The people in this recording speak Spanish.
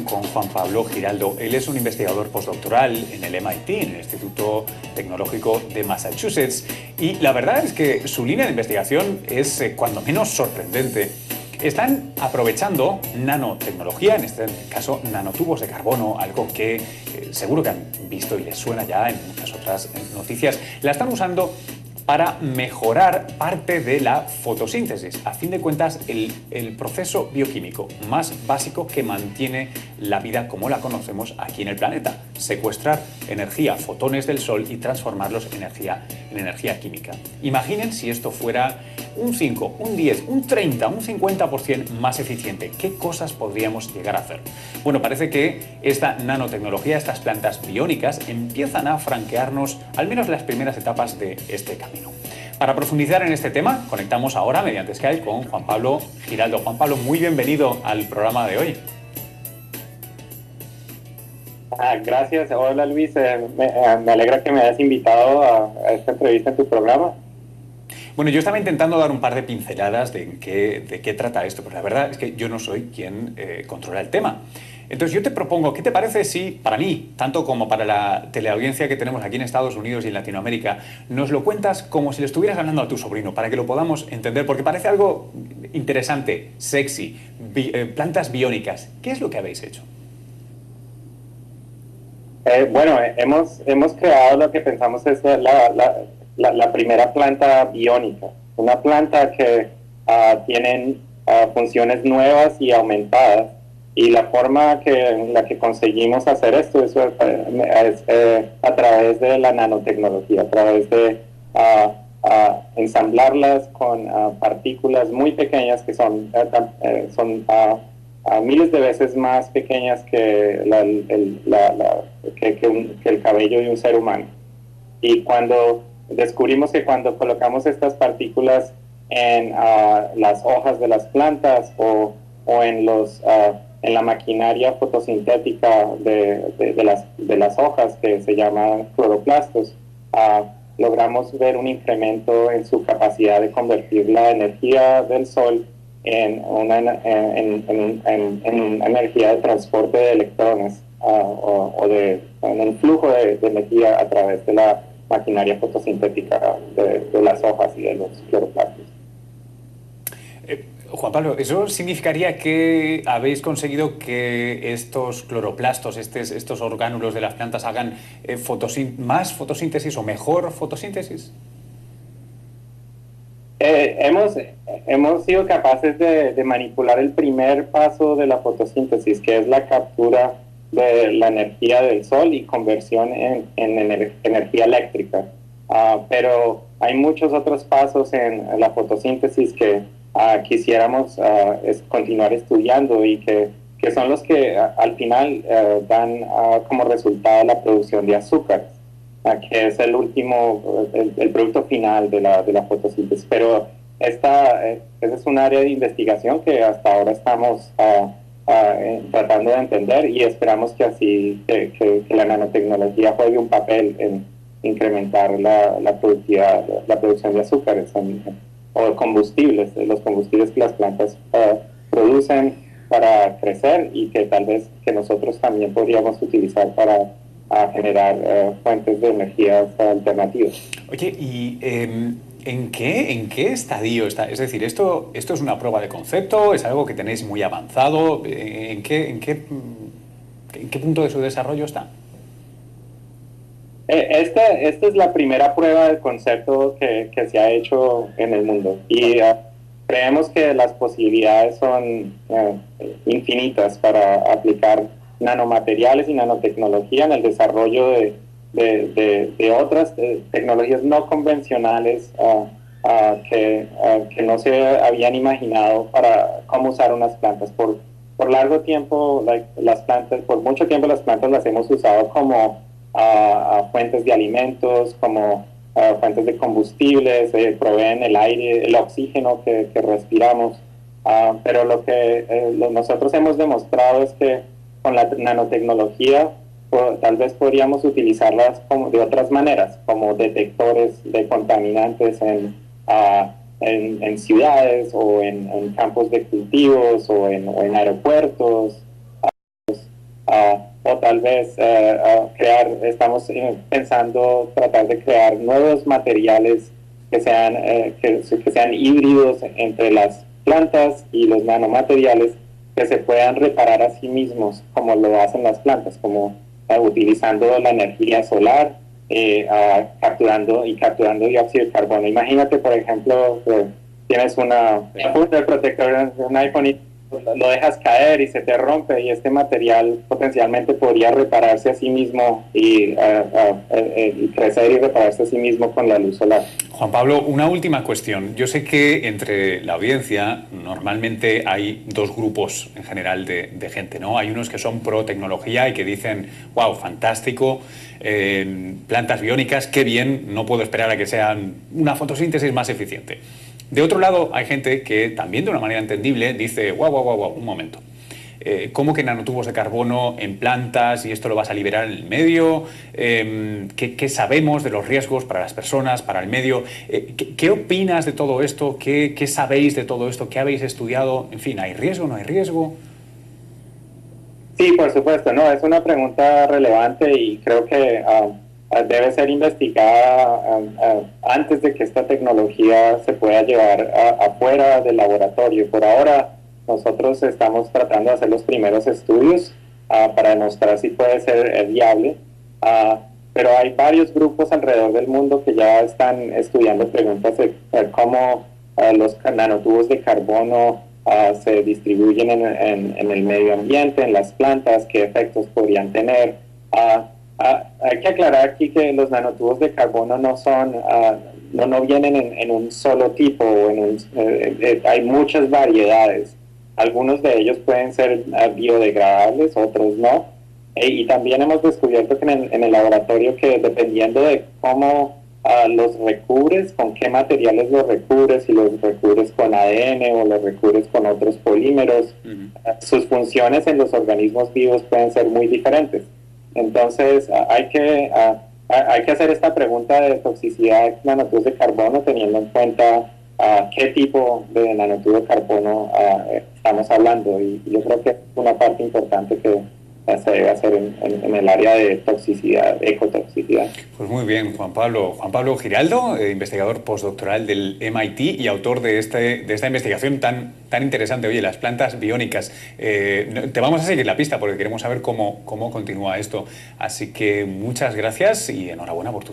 con Juan Pablo Giraldo. Él es un investigador postdoctoral en el MIT, en el Instituto Tecnológico de Massachusetts, y la verdad es que su línea de investigación es cuando menos sorprendente. Están aprovechando nanotecnología, en este caso nanotubos de carbono, algo que seguro que han visto y les suena ya en muchas otras noticias. La están usando para mejorar parte de la fotosíntesis. A fin de cuentas, el proceso bioquímico más básico que mantiene la vida como la conocemos aquí en el planeta. Secuestrar energía, fotones del Sol y transformarlos en energía química. Imaginen si esto fuera un 5, un 10, un 30, un 50% más eficiente. ¿Qué cosas podríamos llegar a hacer? Bueno, parece que esta nanotecnología, estas plantas biónicas, empiezan a franquearnos al menos las primeras etapas de este camino. Para profundizar en este tema, conectamos ahora mediante Skype con Juan Pablo Giraldo. Juan Pablo, muy bienvenido al programa de hoy. Gracias. Hola Luis, me alegra que me hayas invitado a esta entrevista en tu programa. Bueno, yo estaba intentando dar un par de pinceladas de qué trata esto, pero la verdad es que yo no soy quien controla el tema. Entonces yo te propongo, ¿qué te parece si, para mí, tanto como para la teleaudiencia que tenemos aquí en Estados Unidos y en Latinoamérica, nos lo cuentas como si le estuvieras hablando a tu sobrino, para que lo podamos entender, porque parece algo interesante, sexy, plantas biónicas. ¿Qué es lo que habéis hecho? Bueno, hemos creado lo que pensamos es la primera planta biónica, una planta que tiene funciones nuevas y aumentadas, y la forma en la que conseguimos hacer esto es a través de la nanotecnología, a través de ensamblarlas con partículas muy pequeñas que son miles de veces más pequeñas que el cabello de un ser humano. Y cuando descubrimos que cuando colocamos estas partículas en las hojas de las plantas o en la maquinaria fotosintética de las hojas, que se llaman cloroplastos, logramos ver un incremento en su capacidad de convertir la energía del sol en una energía de transporte de electrones en un flujo de energía a través de la maquinaria fotosintética de las hojas y de los cloroplastos. Juan Pablo, ¿eso significaría que habéis conseguido que estos cloroplastos, estos orgánulos de las plantas hagan más fotosíntesis o mejor fotosíntesis? Hemos sido capaces de manipular el primer paso de la fotosíntesis, que es la captura de la energía del sol y conversión en energía eléctrica. Pero hay muchos otros pasos en la fotosíntesis que quisiéramos continuar estudiando y que son los que al final dan como resultado la producción de azúcar, que es el producto final de la fotosíntesis. Pero esa es un área de investigación que hasta ahora estamos tratando de entender, y esperamos que así que la nanotecnología juegue un papel en incrementar la producción de azúcares o combustibles, los combustibles que las plantas producen para crecer, y que tal vez que nosotros también podríamos utilizar para generar fuentes de energías alternativas. Oye, ¿y ¿en qué estadio está? Es decir, ¿esto es una prueba de concepto? ¿Es algo que tenéis muy avanzado? ¿En qué punto de su desarrollo está? Esta es la primera prueba de concepto que se ha hecho en el mundo, y creemos que las posibilidades son infinitas para aplicar nanomateriales y nanotecnología en el desarrollo de otras tecnologías no convencionales que no se habían imaginado para cómo usar unas plantas. Por largo tiempo, por mucho tiempo las plantas las hemos usado como fuentes de alimentos, como fuentes de combustibles, proveen el aire, el oxígeno que respiramos. Pero lo que nosotros hemos demostrado es que con la nanotecnología tal vez podríamos utilizarlas de otras maneras, como detectores de contaminantes en ciudades o en campos de cultivos o en aeropuertos, o tal vez estamos pensando tratar de crear nuevos materiales que sean híbridos entre las plantas y los nanomateriales que se puedan reparar a sí mismos como lo hacen las plantas, como utilizando la energía solar, capturando dióxido de carbono. Imagínate, por ejemplo, que tienes una funda de protector de un iPhone y lo dejas caer y se te rompe, y este material potencialmente podría repararse a sí mismo y crecer y repararse a sí mismo con la luz solar. Juan Pablo, una última cuestión. Yo sé que entre la audiencia normalmente hay dos grupos en general de gente, ¿no? Hay unos que son pro tecnología y que dicen, wow, fantástico, plantas biónicas, qué bien, no puedo esperar a que sean una fotosíntesis más eficiente. De otro lado, hay gente que también de una manera entendible dice, wow, un momento. ¿Cómo que nanotubos de carbono en plantas y esto lo vas a liberar en el medio? ¿Qué sabemos de los riesgos para las personas, para el medio? ¿Qué opinas de todo esto? ¿Qué sabéis de todo esto? ¿Qué habéis estudiado? En fin, ¿hay riesgo, no hay riesgo? Sí, por supuesto, no, es una pregunta relevante y creo que debe ser investigada antes de que esta tecnología se pueda llevar afuera del laboratorio. Por ahora, nosotros estamos tratando de hacer los primeros estudios para demostrar si puede ser viable, pero hay varios grupos alrededor del mundo que ya están estudiando preguntas de cómo los nanotubos de carbono se distribuyen en el medio ambiente, en las plantas, qué efectos podrían tener. Hay que aclarar aquí que los nanotubos de carbono no vienen en un solo tipo, hay muchas variedades. Algunos de ellos pueden ser biodegradables, otros no. Y también hemos descubierto que en el laboratorio que dependiendo de cómo los recubres, con qué materiales los recubres, si los recubres con ADN o los recubres con otros polímeros, sus funciones en los organismos vivos pueden ser muy diferentes. Entonces hay que hacer esta pregunta de toxicidad de nanotubos de carbono teniendo en cuenta qué tipo de nanotubo de carbono estamos hablando, y yo creo que es una parte importante que se debe hacer en el área de toxicidad, ecotoxicidad. Pues muy bien, Juan Pablo Giraldo, investigador postdoctoral del MIT y autor de esta investigación tan interesante. Oye, las plantas biónicas. Te vamos a seguir la pista porque queremos saber cómo continúa esto. Así que muchas gracias y enhorabuena por tu trabajo.